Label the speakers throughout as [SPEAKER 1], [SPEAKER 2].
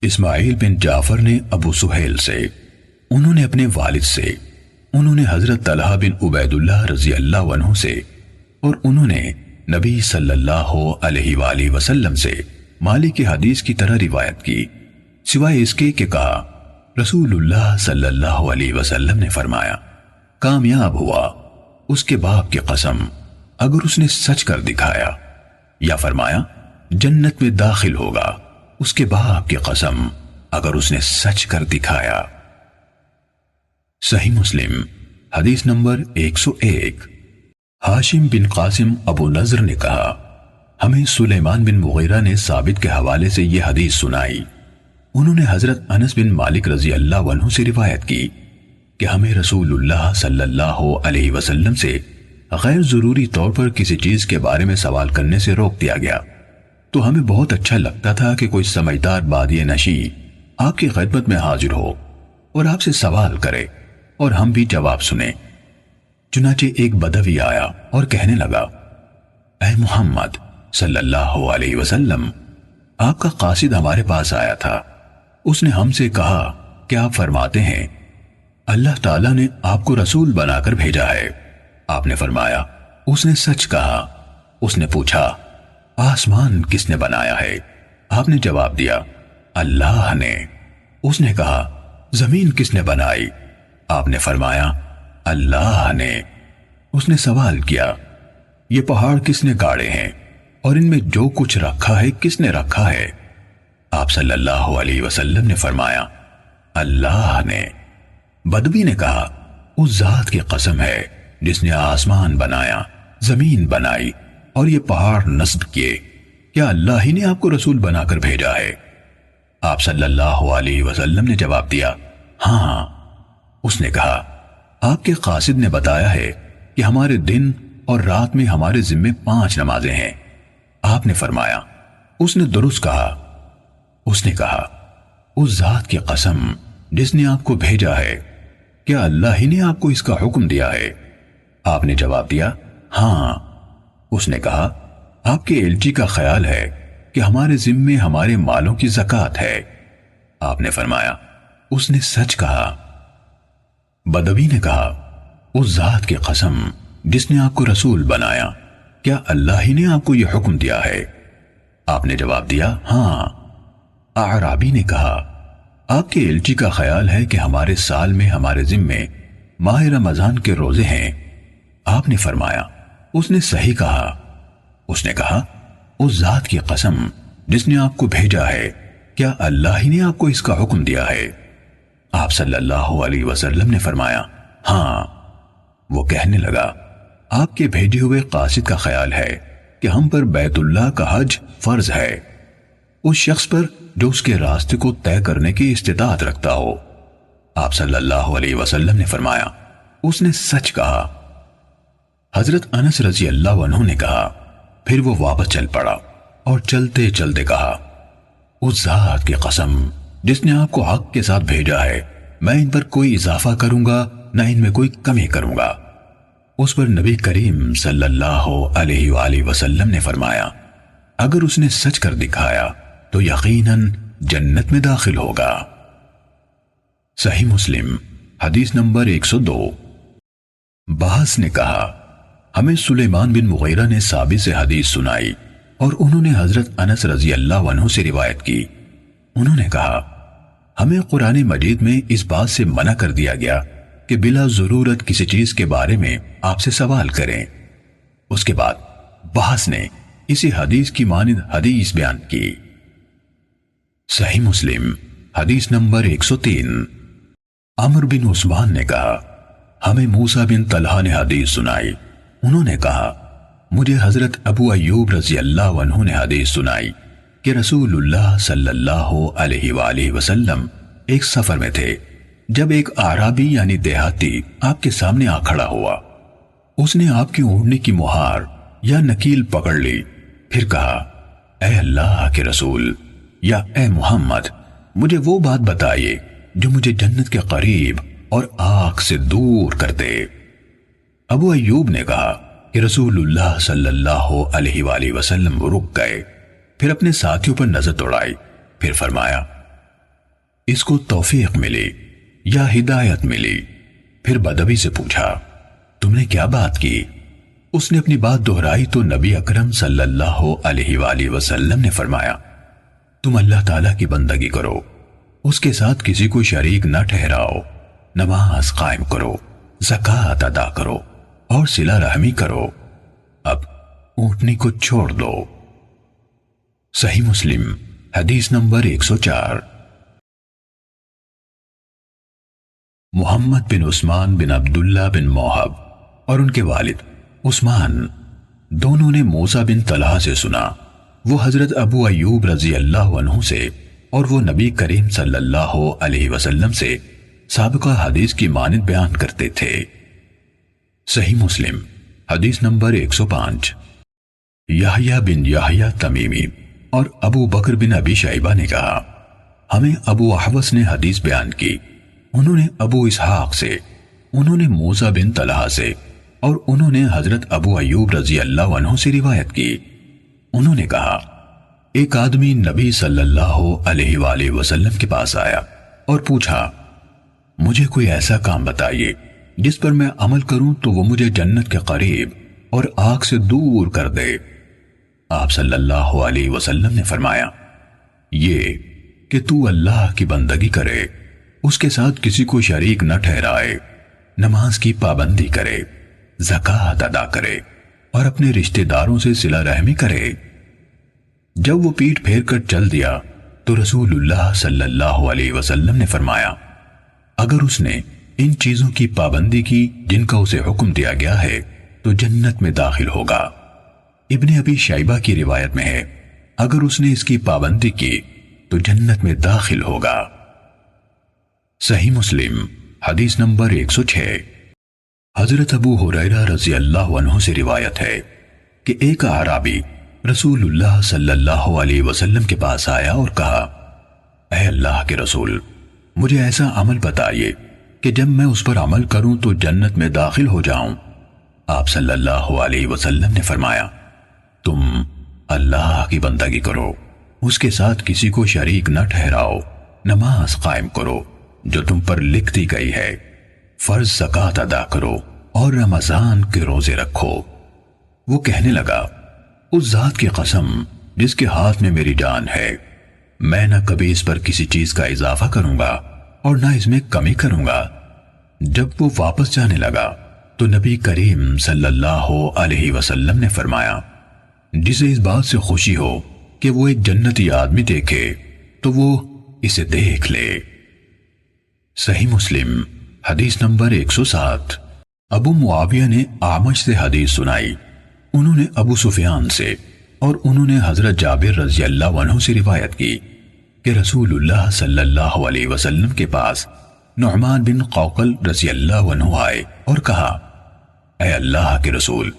[SPEAKER 1] اسماعیل بن جعفر نے ابو سہیل سے، انہوں نے اپنے والد سے، انہوں نے حضرت طلحہ بن عبید اللہ رضی اللہ عنہ سے، اور انہوں نے نبی صلی اللہ علیہ وآلہ وسلم سے مالک کی حدیث کی طرح روایت کی، سوائے اس کے کہ کہا رسول اللہ صلی اللہ علیہ وسلم نے فرمایا کامیاب ہوا اس کے باپ کی قسم اگر اس نے سچ کر دکھایا، یا فرمایا جنت میں داخل ہوگا اس کے باپ کی قسم اگر اس نے سچ کر دکھایا۔ صحیح مسلم حدیث نمبر 101۔ ہاشم بن قاسم ابو نضر نے کہا ہمیں سلیمان بن مغیرہ نے ثابت کے حوالے سے یہ حدیث سنائی، انہوں نے حضرت انس بن مالک رضی اللہ عنہ سے روایت کی کہ ہمیں رسول اللہ صلی اللہ علیہ وسلم سے غیر ضروری طور پر کسی چیز کے بارے میں سوال کرنے سے روک دیا گیا، تو ہمیں بہت اچھا لگتا تھا کہ کوئی سمجھدار بادیہ نشی آپ کی خدمت میں حاضر ہو اور آپ سے سوال کرے اور ہم بھی جواب سنیں۔ چنانچہ ایک بدوی آیا اور کہنے لگا اے محمد صلی اللہ علیہ وسلم، آپ کا قاصد ہمارے پاس آیا تھا، اس نے ہم سے کہا کہ آپ فرماتے ہیں اللہ تعالیٰ نے آپ کو رسول بنا کر بھیجا ہے۔ آپ نے فرمایا اس نے سچ کہا۔ اس نے پوچھا آسمان کس نے بنایا ہے؟ آپ نے جواب دیا اللہ نے۔ اس نے کہا زمین کس نے بنائی؟ آپ نے فرمایا اللہ نے۔ اس نے سوال کیا یہ پہاڑ کس نے گاڑے ہیں اور ان میں جو کچھ رکھا ہے کس نے رکھا ہے؟ آپ صلی اللہ علیہ وسلم نے فرمایا اللہ نے۔ بدوی نے کہا اس ذات کی قسم ہے جس نے آسمان بنایا، زمین بنائی اور یہ پہاڑ نصب کیے، کیا اللہ ہی نے آپ کو رسول بنا کر بھیجا ہے؟ آپ صلی اللہ علیہ وسلم نے جواب دیا ہاں۔ اس نے کہا آپ کے قاصد نے بتایا ہے کہ ہمارے دن اور رات میں ہمارے ذمے 5 نمازیں ہیں۔ آپ نے فرمایا اس نے درست کہا۔ اس نے کہا اس ذات کی قسم جس نے آپ کو بھیجا ہے، کیا اللہ ہی نے آپ کو اس کا حکم دیا ہے؟ آپ نے جواب دیا ہاں۔ اس نے کہا آپ کے الچی کا خیال ہے کہ ہمارے ذمے ہمارے مالوں کی زکوٰۃ ہے۔ آپ نے فرمایا اس نے سچ کہا۔ بدوی نے کہا اس ذات کی قسم جس نے آپ کو رسول بنایا، کیا اللہ ہی نے آپ کو یہ حکم دیا ہے؟ آپ نے جواب دیا ہاں۔ اعرابی نے کہا آپ کے الچی کا خیال ہے کہ ہمارے سال میں ہمارے ذمے ماہ رمضان کے روزے ہیں۔ آپ نے فرمایا اس نے صحیح کہا۔ اس نے کہا اس ذات کی قسم جس نے آپ کو بھیجا ہے، کیا اللہ ہی نے آپ کو اس کا حکم دیا ہے؟ آپ صلی اللہ علیہ وسلم نے فرمایا ہاں۔ وہ کہنے لگا آپ کے بھیجے ہوئے قاصد کا خیال ہے کہ ہم پر بیت اللہ کا حج فرض ہے، اس شخص پر جو اس کے راستے کو طے کرنے کی استطاعت رکھتا ہو۔ آپ صلی اللہ علیہ وسلم نے فرمایا اس نے سچ کہا۔ حضرت انس رضی اللہ عنہ نے کہا پھر وہ واپس چل پڑا اور چلتے چلتے کہا اس ذات کی قسم جس نے آپ کو حق کے ساتھ بھیجا ہے، میں ان پر کوئی اضافہ کروں گا نہ ان میں کوئی کمی کروں گا۔ اس پر نبی کریم صلی اللہ علیہ وآلہ وسلم نے فرمایا اگر اس نے سچ کر دکھایا تو یقیناً جنت میں داخل ہوگا۔ صحیح مسلم حدیث نمبر 102۔ بحث نے کہا ہمیں سلیمان بن مغیرہ نے ثابت سے حدیث سنائی اور انہوں نے حضرت انس رضی اللہ عنہ سے روایت کی، انہوں نے کہا ہمیں قرآن مجید میں اس بات سے منع کر دیا گیا کہ بلا ضرورت کسی چیز کے بارے میں آپ سے سوال کریں۔ اس کے بعد بحث نے اسی حدیث کی مانند حدیث بیان کی۔ صحیح مسلم حدیث نمبر 103۔ عمر بن عثمان نے کہا ہمیں موسیٰ بن طلحہ نے حدیث سنائی، انہوں نے کہا مجھے حضرت ابو ایوب رضی اللہ عنہ نے حدیث سنائی کہ رسول اللہ صلی اللہ علیہ وآلہ وسلم ایک سفر میں تھے، جب ایک اعرابی یعنی دیہاتی آپ کے سامنے آ کھڑا ہوا، اس نے آپ کی اوڑھنے کی مہار یا نکیل پکڑ لی، پھر کہا اے اللہ کے رسول یا اے محمد مجھے وہ بات بتائیے جو مجھے جنت کے قریب اور آگ سے دور کر دے۔ ابو ایوب نے کہا کہ رسول اللہ صلی اللہ علیہ وآلہ وسلم رک گئے، پھر اپنے ساتھیوں پر نظر دوڑائی، پھر فرمایا اس کو توفیق ملی یا ہدایت ملی؟ پھر بدوی سے پوچھا تم نے کیا بات کی؟ اس نے اپنی بات دہرائی تو نبی اکرم صلی اللہ علیہ وآلہ وسلم نے فرمایا تم اللہ تعالیٰ کی بندگی کرو، اس کے ساتھ کسی کو شریک نہ ٹھہراؤ، نماز قائم کرو، زکوٰۃ ادا کرو اور صلہ رحمی کرو، اب اونٹنی کو چھوڑ دو۔ صحیح مسلم حدیث نمبر 104۔ محمد بن عثمان بن عبداللہ بن موہب اور ان کے والد عثمان دونوں نے موسیٰ بن طلحہ سے سنا، وہ حضرت ابو ایوب رضی اللہ عنہ سے اور وہ نبی کریم صلی اللہ علیہ وسلم سے سابقہ حدیث کی مانند بیان کرتے تھے۔ صحیح مسلم حدیث نمبر 105۔ یحییٰ بن یحییٰ تمیمی اور ابو بکر بن ابی شیبہ نے کہا ہمیں ابو احوص نے حدیث بیان کی، انہوں نے ابو اسحاق سے، انہوں نے موسیٰ بن طلحہ سے اور انہوں نے حضرت ابو ایوب رضی اللہ عنہ سے روایت کی۔ انہوں نے کہا ایک آدمی نبی صلی اللہ علیہ وآلہ وسلم کے پاس آیا اور پوچھا مجھے کوئی ایسا کام بتائیے جس پر میں عمل کروں تو وہ مجھے جنت کے قریب اور آگ سے دور کر دے۔ آپ صلی اللہ علیہ وسلم نے فرمایا یہ کہ تو اللہ کی بندگی کرے، اس کے ساتھ کسی کو شریک نہ ٹھہرائے، نماز کی پابندی کرے، زکوٰۃ ادا کرے اور اپنے رشتہ داروں سے صلہ رحمی کرے۔ جب وہ پیٹھ پھیر کر چل دیا تو رسول اللہ صلی اللہ علیہ وسلم نے فرمایا اگر اس نے ان چیزوں کی پابندی کی جن کا اسے حکم دیا گیا ہے تو جنت میں داخل ہوگا۔ ابن ابی شیبہ کی روایت میں ہے اگر اس نے اس کی پابندی کی تو جنت میں داخل ہوگا۔ صحیح مسلم حدیث نمبر 106۔ حضرت ابو ہریرہ رضی اللہ عنہ سے روایت ہے کہ ایک اعرابی رسول اللہ صلی اللہ علیہ وسلم کے پاس آیا اور کہا اے اللہ کے رسول مجھے ایسا عمل بتائیے کہ جب میں اس پر عمل کروں تو جنت میں داخل ہو جاؤں۔ آپ صلی اللہ علیہ وسلم نے فرمایا تم اللہ کی بندگی کرو، اس کے ساتھ کسی کو شریک نہ ٹھہراؤ، نماز قائم کرو جو تم پر لکھ دی گئی ہے، فرض زکوٰۃ ادا کرو اور رمضان کے روزے رکھو۔ وہ کہنے لگا اس ذات کی قسم جس کے ہاتھ میں میری جان ہے میں نہ کبھی اس پر کسی چیز کا اضافہ کروں گا اور نہ اس میں کمی کروں گا۔ جب وہ واپس جانے لگا تو نبی کریم صلی اللہ علیہ وسلم نے فرمایا جسے اس بات سے خوشی ہو کہ وہ ایک جنتی آدمی دیکھے تو وہ اسے دیکھ لے۔ صحیح مسلم حدیث نمبر 107۔ ابو معاویہ نے اعمش سے حدیث سنائی، انہوں نے ابو سفیان سے اور انہوں نے حضرت جابر رضی اللہ عنہ سے روایت کی کہ رسول اللہ صلی اللہ علیہ وسلم کے پاس نعمان بن قوقل رضی اللہ عنہ آئے اور کہا اے اللہ کے رسول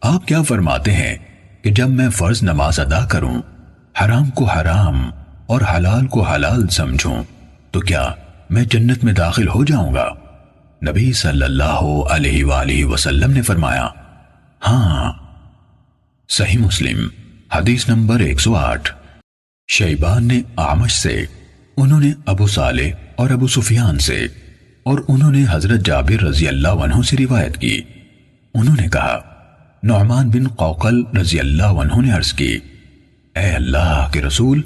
[SPEAKER 1] آپ کیا فرماتے ہیں کہ جب میں فرض نماز ادا کروں، حرام کو حرام اور حلال کو حلال سمجھوں تو کیا میں جنت میں داخل ہو جاؤں گا؟ نبی صلی اللہ علیہ وآلہ وسلم نے فرمایا ہاں۔ صحیح مسلم حدیث نمبر 108۔ شیبان نے اعمش سے، انہوں نے ابو صالح اور ابو سفیان سے اور انہوں نے حضرت جابر رضی اللہ عنہ سے روایت کی، انہوں نے کہا نعمان بن قوقل رضی اللہ عنہ نے عرض کی اے اللہ کے رسول،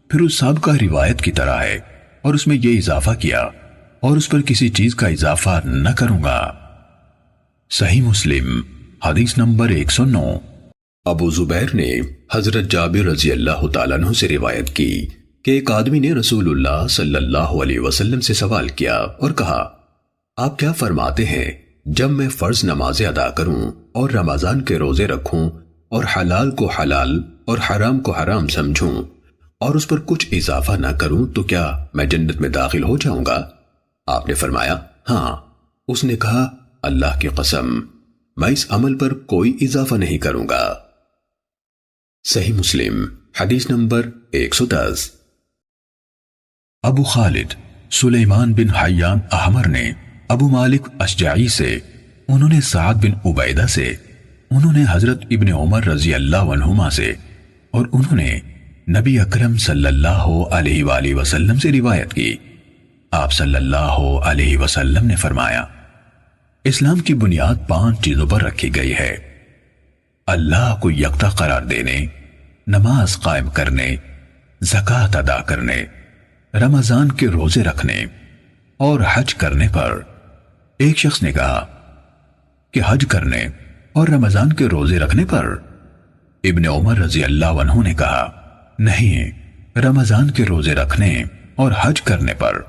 [SPEAKER 1] پھر اس سابقہ روایت کی طرح ہے اور اس میں یہ اضافہ کیا اور اس پر کسی چیز کا اضافہ نہ کروں گا۔ صحیح مسلم حدیث نمبر 109۔ ابو زبیر نے حضرت جابر رضی اللہ تعالیٰ عنہ سے روایت کی کہ ایک آدمی نے رسول اللہ صلی اللہ علیہ وسلم سے سوال کیا اور کہا آپ کیا فرماتے ہیں جب میں فرض نمازیں ادا کروں اور رمضان کے روزے رکھوں اور حلال کو حلال اور حرام کو حرام سمجھوں اور اس پر کچھ اضافہ نہ کروں تو کیا میں جنت میں داخل ہو جاؤں گا؟ آپ نے فرمایا ہاں۔ اس نے کہا اللہ کی قسم میں اس عمل پر کوئی اضافہ نہیں کروں گا۔ صحیح مسلم حدیث نمبر 110۔ ابو خالد سلیمان بن حیان احمر نے ابو مالک اشجعی سے، انہوں نے سعد بن عبیدہ سے، انہوں نے حضرت ابن عمر رضی اللہ عنہما سے اور انہوں نے نبی اکرم صلی اللہ علیہ وآلہ وسلم سے روایت کی۔ آپ صلی اللہ علیہ وسلم نے فرمایا، اسلام کی بنیاد 5 چیزوں پر رکھی گئی ہے: اللہ کو یکتا قرار دینے، نماز قائم کرنے، زکوٰۃ ادا کرنے، رمضان کے روزے رکھنے اور حج کرنے پر۔ ایک شخص نے کہا کہ حج کرنے اور رمضان کے روزے رکھنے پر؟ ابن عمر رضی اللہ عنہ نے کہا، نہیں، رمضان کے روزے رکھنے اور حج کرنے پر۔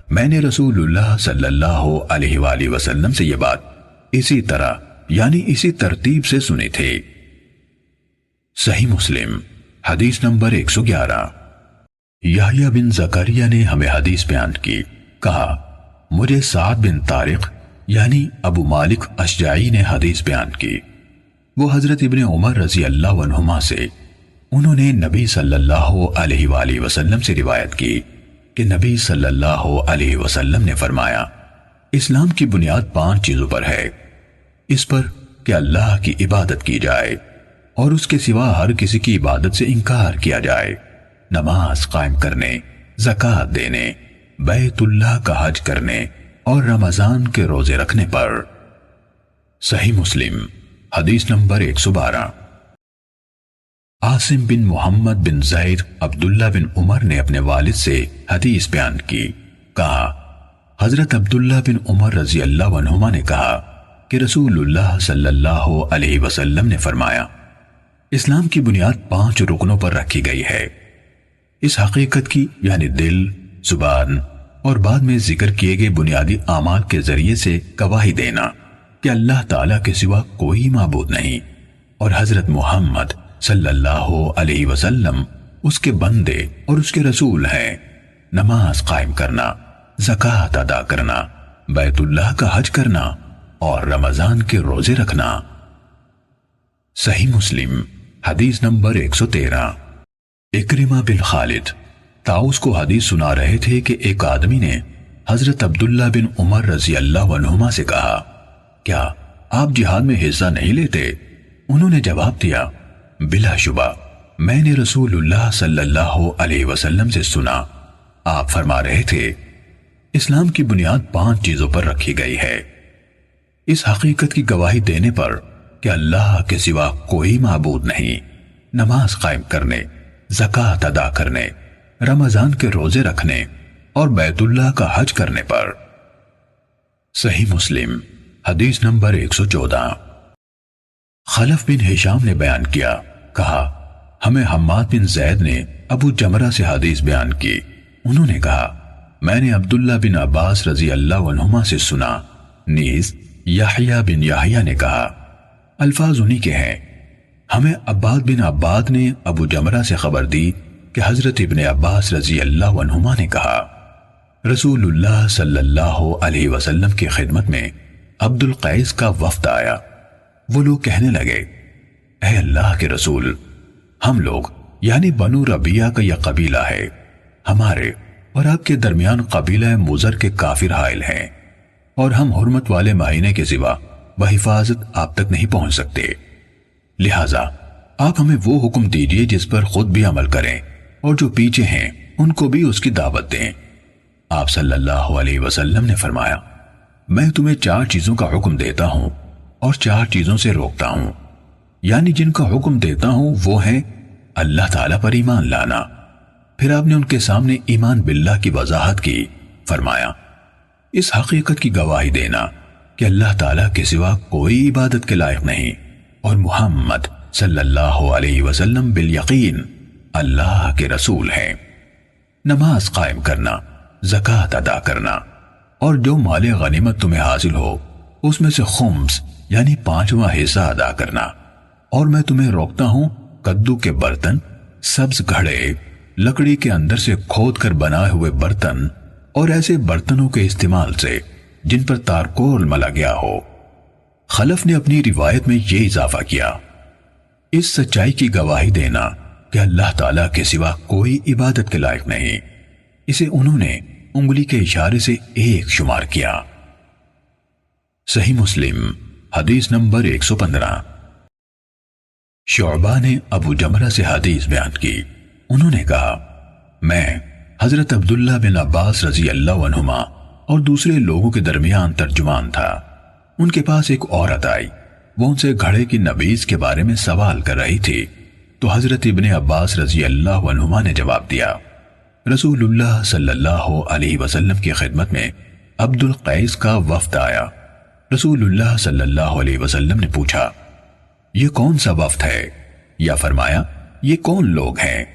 [SPEAKER 1] میں نے رسول اللہ صلی اللہ علیہ وآلہ وسلم سے یہ بات اسی طرح یعنی اسی ترتیب سے سنی تھی۔ صحیح مسلم حدیث نمبر 111۔ یحییٰ بن زکریا نے ہمیں حدیث بیان کی، کہا مجھے سعد بن طارق یعنی ابو مالک اشجعی نے حدیث بیان کی۔ وہ حضرت ابن عمر رضی اللہ عنہما سے، انہوں نے نبی صلی اللہ علیہ وآلہ وسلم سے روایت کی کہ نبی صلی اللہ علیہ وسلم نے فرمایا، اسلام کی بنیاد 5 چیزوں پر ہے، اس پر کہ اللہ کی عبادت کی جائے اور اس کے سوا ہر کسی کی عبادت سے انکار کیا جائے، نماز قائم کرنے، زکوٰۃ دینے، بیت اللہ کا حج کرنے اور رمضان کے روزے رکھنے پر۔ صحیح مسلم حدیث نمبر 112۔ عاصم بن محمد بن زید عبداللہ بن عمر نے اپنے والد سے حدیث بیان کی، کہا حضرت عبداللہ بن عمر رضی اللہ عنہما نے کہا کہ رسول اللہ صلی اللہ علیہ وسلم نے فرمایا، اسلام کی بنیاد 5 رکنوں پر رکھی گئی ہے۔ اس حقیقت کی یعنی دل، زبان اور بعد میں ذکر کیے گئے بنیادی اعمال کے ذریعے سے گواہی دینا کہ اللہ تعالیٰ کے سوا کوئی معبود نہیں اور حضرت محمد صلی اللہ علیہ وسلم اس کے بندے اور اس کے رسول ہیں، نماز قائم کرنا، زکوٰۃ ادا کرنا، بیت اللہ کا حج کرنا اور رمضان کے روزے رکھنا۔ صحیح مسلم حدیث نمبر 113۔ اکرمہ بن خالد طاؤس کو حدیث سنا رہے تھے کہ ایک آدمی نے حضرت عبداللہ بن عمر رضی اللہ عنہما سے کہا، کیا آپ جہاد میں حصہ نہیں لیتے؟ انہوں نے جواب دیا، بلا شبہ میں نے رسول اللہ صلی اللہ علیہ وسلم سے سنا، آپ فرما رہے تھے اسلام کی بنیاد 5 چیزوں پر رکھی گئی ہے، اس حقیقت کی گواہی دینے پر کہ اللہ کے سوا کوئی معبود نہیں، نماز قائم کرنے، زکوٰۃ ادا کرنے، رمضان کے روزے رکھنے اور بیت اللہ کا حج کرنے پر۔ صحیح مسلم حدیث نمبر 114۔ خلف بن ہشام نے بیان کیا، کہا ہمیں حماد بن زید نے ابو جمرہ سے حدیث بیان کی، انہوں نے کہا میں نے عبداللہ بن عباس رضی اللہ عنہما سے سنا، نیز یحییٰ بن یحییٰ نے کہا، الفاظ انہی کے ہیں۔ ہمیں عباد بن عباد نے ابو جمرہ سے خبر دی کہ حضرت ابن عباس رضی اللہ عنہما نے کہا، رسول اللہ صلی اللہ علیہ وسلم کی خدمت میں عبد القیس کا وفد آیا، وہ لوگ کہنے لگے، اے اللہ کے رسول، ہم لوگ یعنی بنو ربیعہ کا یہ قبیلہ ہے، ہمارے اور آپ کے درمیان قبیلہ مضر کے کافر حائل ہیں اور ہم حرمت والے مہینے کے سوا بحفاظت آپ تک نہیں پہنچ سکتے، لہٰذا آپ ہمیں وہ حکم دیجئے جس پر خود بھی عمل کریں اور جو پیچھے ہیں ان کو بھی اس کی دعوت دیں۔ آپ صلی اللہ علیہ وسلم نے فرمایا، میں تمہیں 4 چیزوں کا حکم دیتا ہوں اور 4 چیزوں سے روکتا ہوں، یعنی جن کا حکم دیتا ہوں وہ ہے اللہ تعالیٰ پر ایمان لانا۔ پھر آپ نے ان کے سامنے ایمان باللہ کی وضاحت کی، فرمایا اس حقیقت کی گواہی دینا کہ اللہ تعالیٰ کے سوا کوئی عبادت کے لائق نہیں اور محمد صلی اللہ علیہ وسلم بالیقین اللہ کے رسول ہیں، نماز قائم کرنا، زکوٰۃ ادا کرنا اور جو مال غنیمت تمہیں حاصل ہو اس میں سے خمس یعنی 5واں حصہ ادا کرنا، اور میں تمہیں روکتا ہوں کدو کے برتن، سبز گھڑے، لکڑی کے اندر سے کھود کر بنائے ہوئے برتن اور ایسے برتنوں کے استعمال سے جن پر تارکول ملا گیا ہو۔ خلف نے اپنی روایت میں یہ اضافہ کیا، اس سچائی کی گواہی دینا کہ اللہ تعالیٰ کے سوا کوئی عبادت کے لائق نہیں، اسے انہوں نے انگلی کے اشارے سے 1 شمار کیا۔ صحیح مسلم حدیث نمبر 115۔ شعبہ نے ابو جمرہ سے حدیث بیان کی، انہوں نے کہا میں حضرت عبداللہ بن عباس رضی اللہ عنہما اور دوسرے لوگوں کے درمیان ترجمان تھا۔ ان کے پاس ایک عورت آئی، وہ ان سے گھڑے کی نبیذ کے بارے میں سوال کر رہی تھی، تو حضرت ابن عباس رضی اللہ عنہما نے جواب دیا۔ رسول اللہ صلی اللہ علیہ وسلم کی خدمت میں عبد القیس کا وفد آیا۔ رسول اللہ صلی اللہ علیہ وسلم نے پوچھا یہ کون سا وفد ہے، یا فرمایا یہ کون لوگ ہیں؟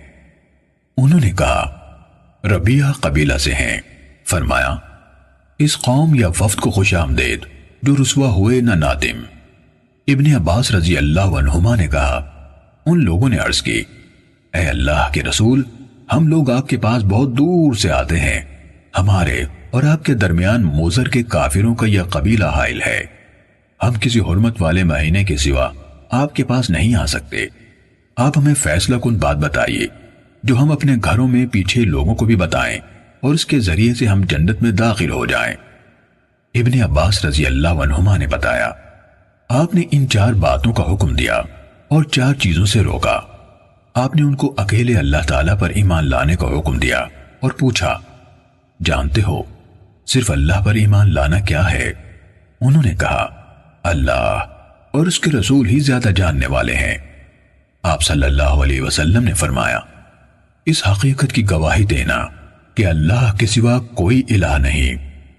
[SPEAKER 1] انہوں نے کہا ربیہ قبیلہ سے ہیں۔ فرمایا اس قوم یا وفد کو خوش آمدید جو رسوا ہوئے نہ نادم۔ ابن عباس رضی اللہ عنہما نے کہا ان لوگوں نے عرض کی اے اللہ کے رسول، ہم لوگ آپ کے پاس بہت دور سے آتے ہیں، ہمارے اور آپ کے درمیان موزر کے کافروں کا یہ قبیلہ حائل ہے، ہم کسی حرمت والے مہینے کے سوا آپ کے پاس نہیں آ سکتے، آپ ہمیں فیصلہ کن بات بتائیے جو ہم اپنے گھروں میں پیچھے لوگوں کو بھی بتائیں اور اس کے ذریعے سے ہم جنت میں داخل ہو جائیں۔ ابن عباس رضی اللہ عنہما نے بتایا آپ نے ان 4 باتوں کا حکم دیا اور 4 چیزوں سے روکا۔ آپ نے ان کو اکیلے اللہ تعالیٰ پر ایمان لانے کا حکم دیا اور پوچھا جانتے ہو صرف اللہ پر ایمان لانا کیا ہے؟ انہوں نے کہا اللہ اور اس کے رسول ہی زیادہ جاننے والے ہیں۔ آپ صلی اللہ علیہ وسلم نے فرمایا اس حقیقت کی گواہی دینا کہ اللہ کے سوا کوئی الہ نہیں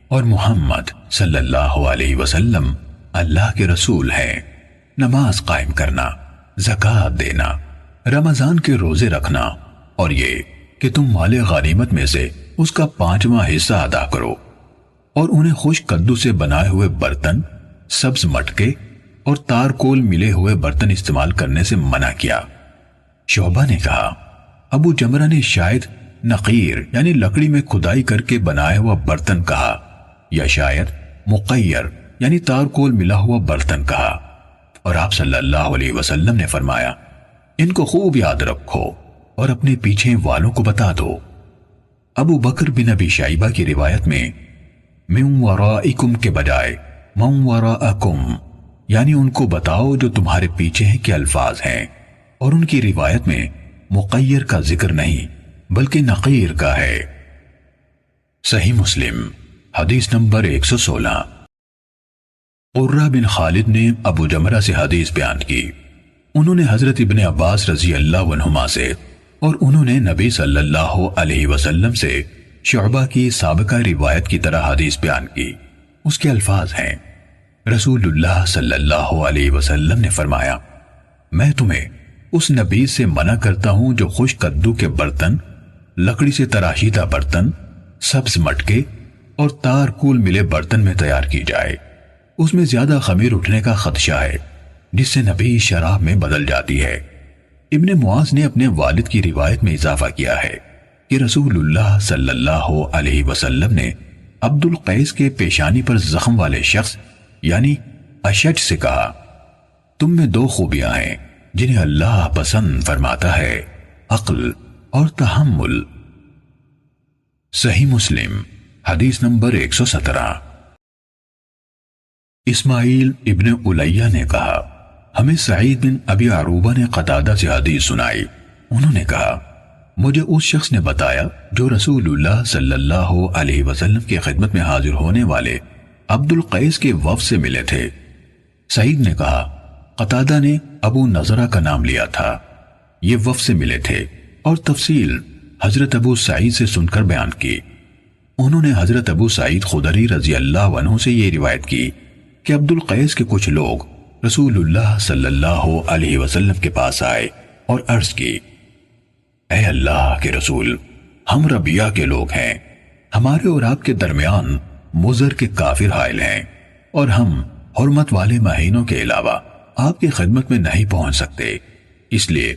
[SPEAKER 1] اور محمد صلی اللہ علیہ وسلم اللہ کے رسول ہیں، نماز قائم کرنا، زکوٰۃ دینا، رمضان کے روزے رکھنا، اور یہ کہ تم مال غنیمت میں سے اس کا 5واں حصہ ادا کرو، اور انہیں خشک کدو سے بنائے ہوئے برتن، سبز مٹکے اور تارکول ملے ہوئے برتن استعمال کرنے سے منع کیا۔ شعبہ نے کہا ابو جمرہ نے شاید نقیر یعنی لکڑی میں کھدائی کر کے بنایا ہوا برتن کہا، یا شاید مقیر یعنی تارکول ملا ہوا برتن کہا، اور آپ صلی اللہ علیہ وسلم نے فرمایا ان کو خوب یاد رکھو اور اپنے پیچھے والوں کو بتا دو۔ ابو بکر بن ابی شیبہ کی روایت میں من ورائکم کے بجائے من وراءکم یعنی ان کو بتاؤ جو تمہارے پیچھے ہیں کے الفاظ ہیں، اور ان کی روایت میں مقیر کا ذکر نہیں بلکہ نقیر کا ہے۔ صحیح مسلم حدیث نمبر 116۔ قرہ بن خالد نے ابو جمرہ سے حدیث بیان کی، انہوں نے حضرت ابن عباس رضی اللہ عنہما سے اور انہوں نے نبی صلی اللہ علیہ وسلم سے شعبہ کی سابقہ روایت کی طرح حدیث بیان کی۔ اس کے الفاظ ہیں رسول اللہ صلی اللہ علیہ وسلم نے فرمایا میں تمہیں اس نبی سے منع کرتا ہوں جو خشک کدو کے برتن، لکڑی سے تراشیدہ برتن، سبز مٹکے اور تارکول ملے برتن میں تیار کی جائے، اس میں زیادہ خمیر اٹھنے کا خدشہ ہے جس سے نبی شراب میں بدل جاتی ہے۔ ابن معاذ نے اپنے والد کی روایت میں اضافہ کیا ہے کہ رسول اللہ صلی اللہ علیہ وسلم نے عبد القیس کے پیشانی پر زخم والے شخص یعنی اشج سے کہا تم میں 2 خوبیاں ہیں جنہیں اللہ پسند فرماتا ہے، عقل اور تحمل۔ صحیح مسلم حدیث نمبر 117۔ اسماعیل ابن الیہ نے کہا ہمیں سعید بن ابی عروبہ نے قتادہ سے حدیث سنائی، انہوں نے کہا مجھے اس شخص نے بتایا جو رسول اللہ صلی اللہ علیہ وسلم کی خدمت میں حاضر ہونے والے عبد القیس کے وفد سے ملے تھے۔ سعید نے کہا قتادہ نے ابو نضرہ کا نام لیا تھا، یہ وفد سے ملے تھے، اور تفصیل حضرت ابو سعید سے سن کر بیان کی۔ انہوں نے حضرت ابو سعید خدری رضی اللہ عنہ سے یہ روایت کی کہ عبد القیس کے کچھ لوگ رسول اللہ صلی اللہ علیہ وسلم کے پاس آئے اور عرض کی اے اللہ کے رسول، ہم ربیہ کے لوگ ہیں، ہمارے اور آپ کے درمیان مضر کے کافر حائل ہیں، اور ہم حرمت والے مہینوں کے علاوہ آپ کی خدمت میں نہیں پہنچ سکتے، اس لیے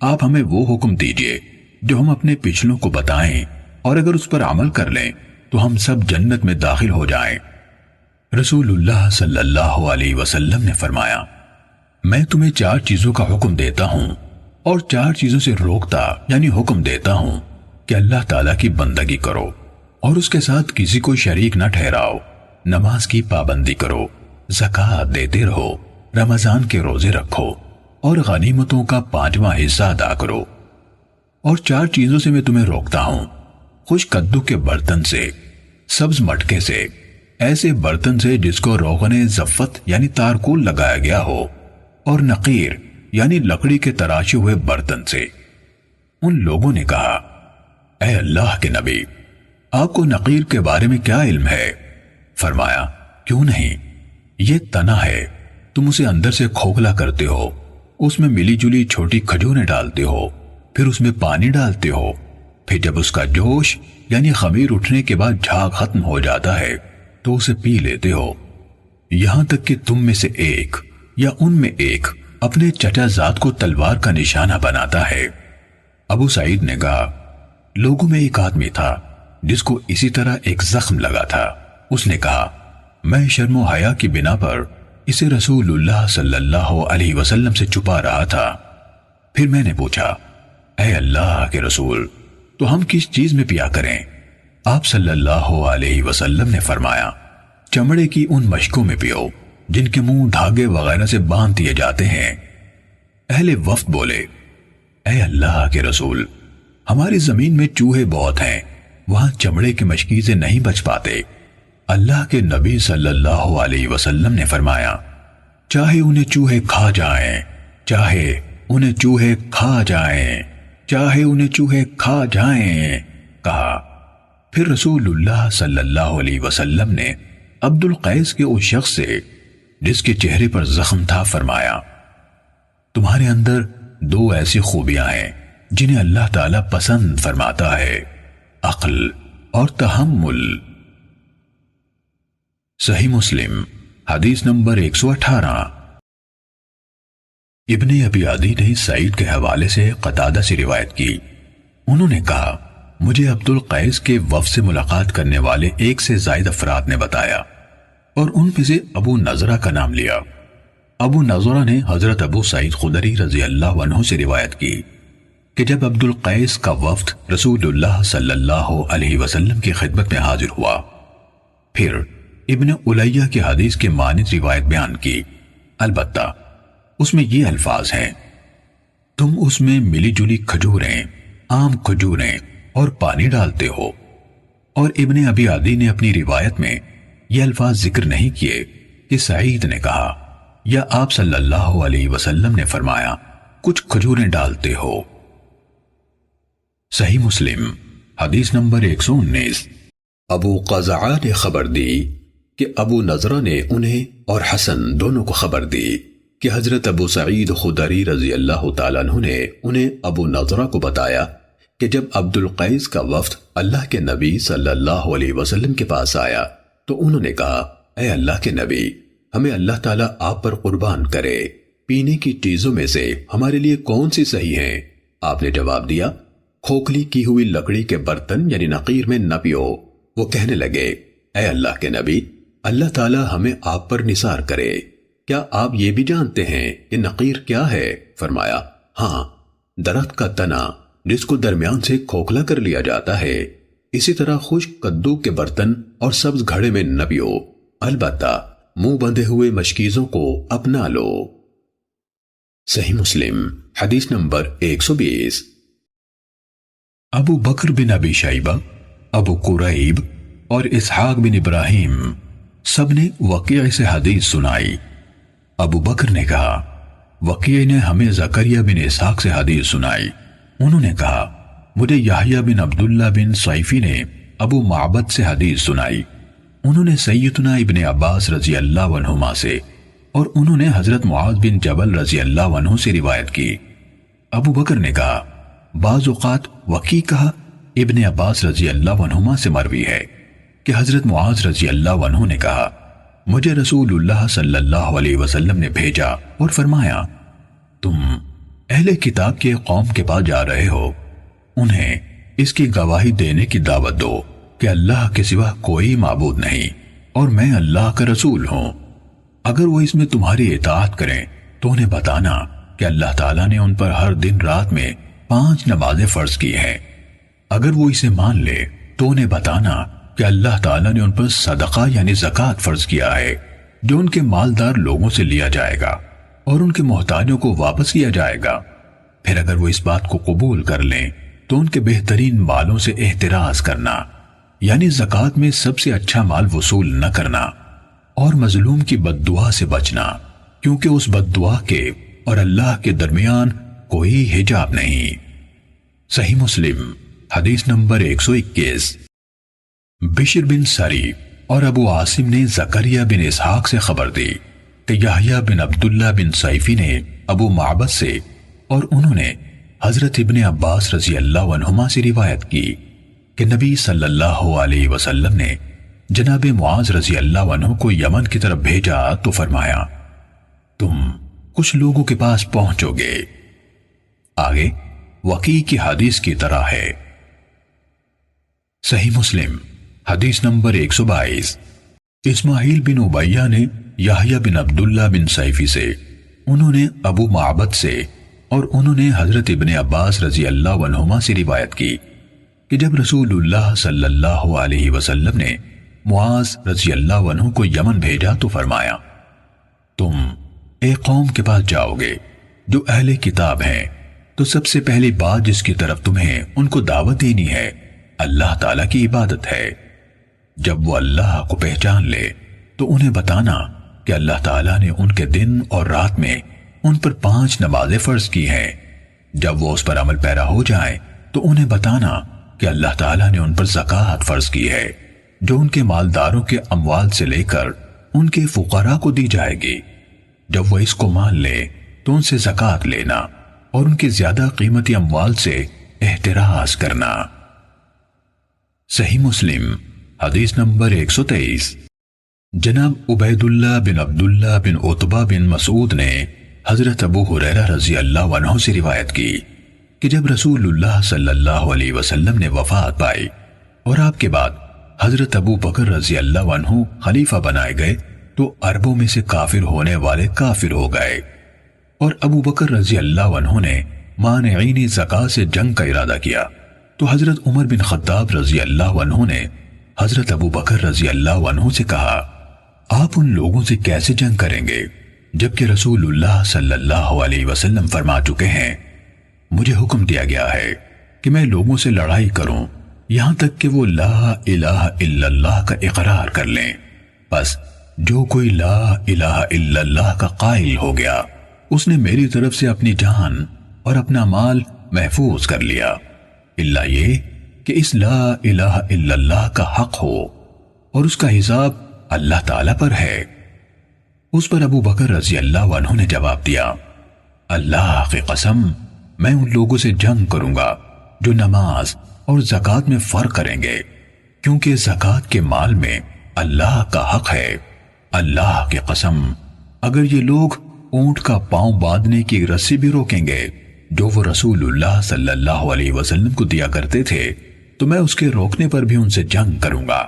[SPEAKER 1] آپ ہمیں وہ حکم دیجئے جو ہم اپنے پچھلوں کو بتائیں، اور اگر اس پر عمل کر لیں تو ہم سب جنت میں داخل ہو جائیں۔ رسول اللہ صلی اللہ علیہ وسلم نے فرمایا میں تمہیں 4 چیزوں کا حکم دیتا ہوں اور 4 چیزوں سے روکتا یعنی حکم دیتا ہوں کہ اللہ تعالیٰ کی بندگی کرو اور اس کے ساتھ کسی کو شریک نہ ٹھہراؤ، نماز کی پابندی کرو، زکوٰۃ دیتے رہو، رمضان کے روزے رکھو اور غنیمتوں کا 5واں حصہ ادا کرو۔ اور 4 چیزوں سے میں تمہیں روکتا ہوں، خشک کدو کے برتن سے، سبز مٹکے سے، ایسے برتن سے جس کو روغن زفت یعنی تارکول لگایا گیا ہو، اور نقیر یعنی لکڑی کے تراشے ہوئے برتن سے۔ ان لوگوں نے کہا، اے اللہ کے نبی، آپ کو نقیر کے بارے میں کیا علم ہے؟ فرمایا، کیوں نہیں، یہ تنا ہے، تم اسے اندر سے کھوکھلا کرتے ہو، اس میں ملی جلی چھوٹی کھجوریں ڈالتے ہو، پھر اس میں پانی ڈالتے ہو، پھر جب اس کا جوش یعنی خمیر اٹھنے کے بعد جھاگ ختم ہو جاتا ہے تو اسے پی لیتے ہو، یہاں تک کہ تم میں سے ایک یا ان میں ایک اپنے چچا زاد کو تلوار کا نشانہ بناتا ہے۔ ابو سعید نے کہا، لوگوں میں ایک آدمی تھا جس کو اسی طرح ایک زخم لگا تھا، اس نے کہا، میں شرم و حیا کی بنا پر اسے رسول اللہ صلی اللہ علیہ وسلم سے چھپا رہا تھا۔ پھر میں نے پوچھا، اے اللہ کے رسول، تو ہم کس چیز میں پیا کریں؟ آپ صلی اللہ علیہ وسلم نے فرمایا، چمڑے کی ان مشکوں میں پیو جن کے منہ دھاگے وغیرہ سے باندھ دیے جاتے ہیں۔ اہل وفد بولے، اے اللہ کے رسول، ہماری زمین میں چوہے بہت ہیں، وہاں چمڑے کی مشکی سے نہیں بچ پاتے۔ اللہ کے نبی صلی اللہ علیہ وسلم نے فرمایا، چاہے انہیں چوہے کھا جائیں، چاہے انہیں چوہے کھا جائیں، چاہے انہیں چوہے کھا جائیں، کہا۔ پھر رسول اللہ صلی اللہ علیہ وسلم نے عبد القیس کے اس شخص سے جس کے چہرے پر زخم تھا فرمایا، تمہارے اندر 2 ایسی خوبیاں ہیں جنہیں اللہ تعالیٰ پسند فرماتا ہے، عقل اور تحمل۔ صحیح مسلم حدیث نمبر 118۔ ابن ابی عدی نے سعید کے حوالے سے قتادہ سے روایت کی، انہوں نے کہا، مجھے عبد القیس کے وفد سے ملاقات کرنے والے 1 سے زائد افراد نے بتایا، اور ان میں سے ابو نضرہ کا نام لیا۔ ابو نضرہ نے حضرت ابو سعید خدری رضی اللہ عنہ سے روایت کی کہ جب عبد القیس کا وفد رسول اللہ صلی اللہ علیہ وسلم کی خدمت میں حاضر ہوا، پھر ابن الیہ کی حدیث کے مانند روایت بیان کی، البتہ اس میں یہ الفاظ ہیں، تم اس میں ملی جلی کھجوریں، عام کھجوریں اور پانی ڈالتے ہو، اور ابن ابی عدی نے اپنی روایت میں یہ الفاظ ذکر نہیں کیے کہ سعید نے کہا یا آپ صلی اللہ علیہ وسلم نے فرمایا کچھ کھجوریں ڈالتے ہو۔ صحیح مسلم حدیث نمبر 119۔ ابو قزعہ نے خبر دی کہ ابو نضرہ نے انہیں اور حسن دونوں کو خبر دی کہ حضرت ابو سعید خدری رضی اللہ تعالیٰ عنہ نے انہیں ابو نضرہ کو بتایا کہ جب عبد القیس کا وفد اللہ کے نبی صلی اللہ علیہ وسلم کے پاس آیا تو انہوں نے کہا، اے اللہ کے نبی، ہمیں اللہ تعالیٰ آپ پر قربان کرے، پینے کی چیزوں میں سے ہمارے لیے کون سی صحیح ہیں؟ آپ نے جواب دیا، کھوکھلی کی ہوئی لکڑی کے برتن یعنی نقیر میں نہ پیو۔ وہ کہنے لگے، اے اللہ کے نبی، اللہ تعالیٰ ہمیں آپ پر نثار کرے، کیا آپ یہ بھی جانتے ہیں کہ نقیر کیا ہے؟ فرمایا، ہاں، درخت کا تنا جس کو درمیان سے کھوکھلا کر لیا جاتا ہے۔ اسی طرح خشک کدو کے برتن اور سبز گھڑے میں نہ پیو، البتہ منہ بندھے ہوئے مشکیزوں کو اپنا لو۔ صحیح مسلم حدیث نمبر 120۔ ابو بکر بن ابی شیبہ، ابو قریب اور اسحاق بن ابراہیم سب نے وقیع سے حدیث سنائی۔ ابو بکر نے کہا، وقیع نے ہمیں زکریا بن اسحاق سے حدیث سنائی، انہوں نے کہا، مجھے یحییٰ بن عبداللہ بن صیفی نے ابو معبد سے حدیث سنائی، انہوں نے سیدنا ابن عباس رضی اللہ عنہما سے، اور انہوں نے حضرت معاذ بن جبل رضی اللہ عنہ سے روایت کی۔ ابو بکر نے کہا، بعض اوقات وقیع کہا، ابن عباس رضی اللہ عنہما سے مروی ہے کہ حضرت معاذ رضی اللہ عنہ نے کہا، مجھے رسول اللہ صلی اللہ علیہ وسلم نے بھیجا اور فرمایا، تم اہل کتاب کے قوم کے پاس جا رہے ہو، انہیں اس کی گواہی دینے کی دعوت دو کہ اللہ کے سوا کوئی معبود نہیں اور میں اللہ کا رسول ہوں۔ اگر وہ اس میں تمہاری اطاعت کریں تو انہیں بتانا کہ اللہ تعالیٰ نے ان پر ہر دن رات میں 5 نمازیں فرض کی ہیں۔ اگر وہ اسے مان لے تو انہیں بتانا کہ اللہ تعالیٰ نے ان پر صدقہ یعنی زکوٰۃ فرض کیا ہے جو ان کے مالدار لوگوں سے لیا جائے گا اور ان کے محتاجوں کو واپس کیا جائے گا۔ پھر اگر وہ اس بات کو قبول کر لیں تو ان کے بہترین مالوں سے احتراز کرنا، یعنی زکوٰۃ میں سب سے اچھا مال وصول نہ کرنا، اور مظلوم کی بد دعا سے بچنا، کیونکہ اس بد دعا کے اور اللہ کے درمیان کوئی حجاب نہیں۔ صحیح مسلم حدیث نمبر 121۔ بشر بن سری اور ابو عاصم نے زکریا بن اسحاق سے خبر دی کہ یحییٰ بن عبداللہ بن سیفی نے ابو معبد سے اور انہوں نے حضرت ابن عباس رضی اللہ عنہما سے روایت کی کہ نبی صلی اللہ علیہ وسلم نے جناب معاذ رضی اللہ عنہ کو یمن کی طرف بھیجا تو فرمایا، تم کچھ لوگوں کے پاس پہنچو گے۔ آگے وقیع کی حدیث کی طرح ہے۔ صحیح مسلم حدیث نمبر 122۔ اسماعیل بن عبیہ نے یحییٰ بن عبداللہ بن سیفی سے، انہوں نے ابو معبد سے اور انہوں نے حضرت ابن عباس رضی اللہ عنہما سے روایت کی کہ جب رسول اللہ صلی اللہ علیہ وسلم نے معاذ رضی اللہ عنہ کو یمن بھیجا تو فرمایا، تم ایک قوم کے پاس جاؤ گے جو اہل کتاب ہیں، تو سب سے پہلی بات جس کی طرف تمہیں ان کو دعوت دینی ہے اللہ تعالیٰ کی عبادت ہے۔ جب وہ اللہ کو پہچان لے تو انہیں بتانا کہ اللہ تعالیٰ نے ان کے دن اور رات میں ان پر 5 نمازیں فرض کی ہیں۔ جب وہ اس پر عمل پیرا ہو جائیں تو انہیں بتانا کہ اللہ تعالیٰ نے ان پر زکوٰۃ فرض کی ہے، جو ان کے مالداروں کے اموال سے لے کر ان کے فقراء کو دی جائے گی۔ جب وہ اس کو مان لے تو ان سے زکوٰۃ لینا اور ان کی زیادہ قیمتی اموال سے احتراز کرنا۔ صحیح مسلم حدیث نمبر 123۔ جناب عبید اللہ بن عبداللہ بن عتبہ بن مسعود نے حضرت ابو ہریرہ رضی اللہ عنہ سے روایت کی کہ جب رسول اللہ صلی اللہ علیہ وسلم نے وفات پائی اور آپ کے بعد حضرت ابو بکر رضی اللہ عنہ خلیفہ بنائے گئے تو عربوں میں سے کافر ہونے والے کافر ہو گئے، اور ابو بکر رضی اللہ عنہ نے مانعین زکوٰۃ سے جنگ کا ارادہ کیا تو حضرت عمر بن خطاب رضی اللہ عنہ نے حضرت ابو بکر رضی اللہ عنہ سے کہا، آپ ان لوگوں سے کیسے جنگ کریں گے جبکہ رسول اللہ صلی اللہ علیہ وسلم فرما چکے ہیں، مجھے حکم دیا گیا ہے کہ میں لوگوں سے لڑائی کروں یہاں تک کہ وہ لا الہ الا اللہ کا اقرار کر لیں۔ بس جو کوئی لا الہ الا اللہ کا قائل ہو گیا اس نے میری طرف سے اپنی جان اور اپنا مال محفوظ کر لیا، الا یہ کہ اس لا الہ الا اللہ کا حق ہو اور اس کا حساب اللہ تعالیٰ پر ہے۔ اس پر ابو بکر رضی اللہ عنہ نے جواب دیا، اللہ کی قسم میں ان لوگوں سے جنگ کروں گا جو نماز اور زکوٰۃ میں فرق کریں گے، کیونکہ زکوٰۃ کے مال میں اللہ کا حق ہے۔ اللہ کی قسم اگر یہ لوگ اونٹ کا پاؤں باندھنے کی رسی بھی روکیں گے جو وہ رسول اللہ صلی اللہ علیہ وسلم کو دیا کرتے تھے تو میں اس کے روکنے پر بھی ان سے جنگ کروں گا۔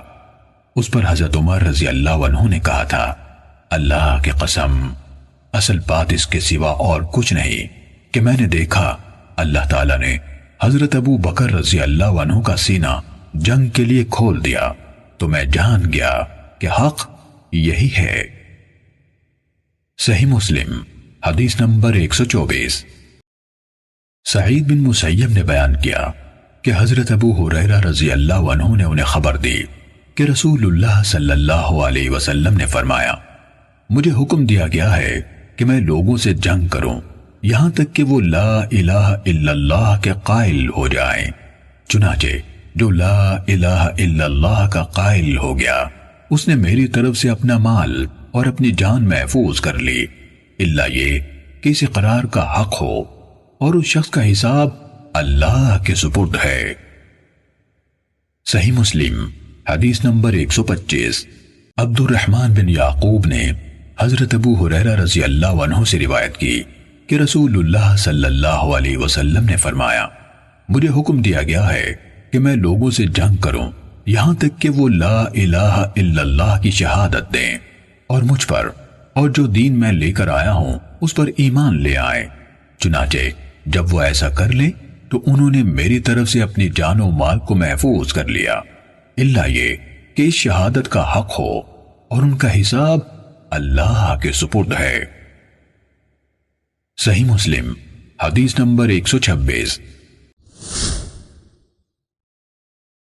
[SPEAKER 1] اس پر حضرت عمر رضی اللہ عنہ نے کہا تھا، اللہ کی قسم اصل بات اس کے سوا اور کچھ نہیں کہ میں نے دیکھا اللہ تعالیٰ نے حضرت ابو بکر رضی اللہ عنہ کا سینہ جنگ کے لیے کھول دیا تو میں جان گیا کہ حق یہی ہے۔ صحیح مسلم حدیث نمبر 124۔ سعید بن مسیب نے بیان کیا کہ حضرت ابو ہریرہ رضی اللہ عنہ نے انہیں خبر دی کہ رسول اللہ صلی اللہ علیہ وسلم نے فرمایا، مجھے حکم دیا گیا ہے کہ میں لوگوں سے جنگ کروں یہاں تک کہ وہ لا الہ الا اللہ کے قائل ہو جائیں۔ چنانچہ جو لا الہ الا اللہ کا قائل ہو گیا اس نے میری طرف سے اپنا مال اور اپنی جان محفوظ کر لی، الا یہ کہ اس اقرار کا حق ہو اور اس شخص کا حساب اللہ کے سپرد ہے۔ صحیح مسلم حدیث نمبر 125۔ عبد الرحمن بن یعقوب نے حضرت ابو ہریرہ رضی اللہ عنہ سے روایت کی کہ رسول اللہ صلی اللہ علیہ وسلم نے فرمایا، مجھے حکم دیا گیا ہے کہ میں لوگوں سے جنگ کروں یہاں تک کہ وہ لا الہ الا اللہ کی شہادت دیں اور مجھ پر اور جو دین میں لے کر آیا ہوں اس پر ایمان لے آئیں۔ چنانچہ جب وہ ایسا کر لیں تو انہوں نے میری طرف سے اپنی جان و مال کو محفوظ کر لیا، الا یہ کہ اس شہادت کا حق ہو اور ان کا حساب اللہ کے سپرد ہے۔ صحیح مسلم حدیث نمبر 126۔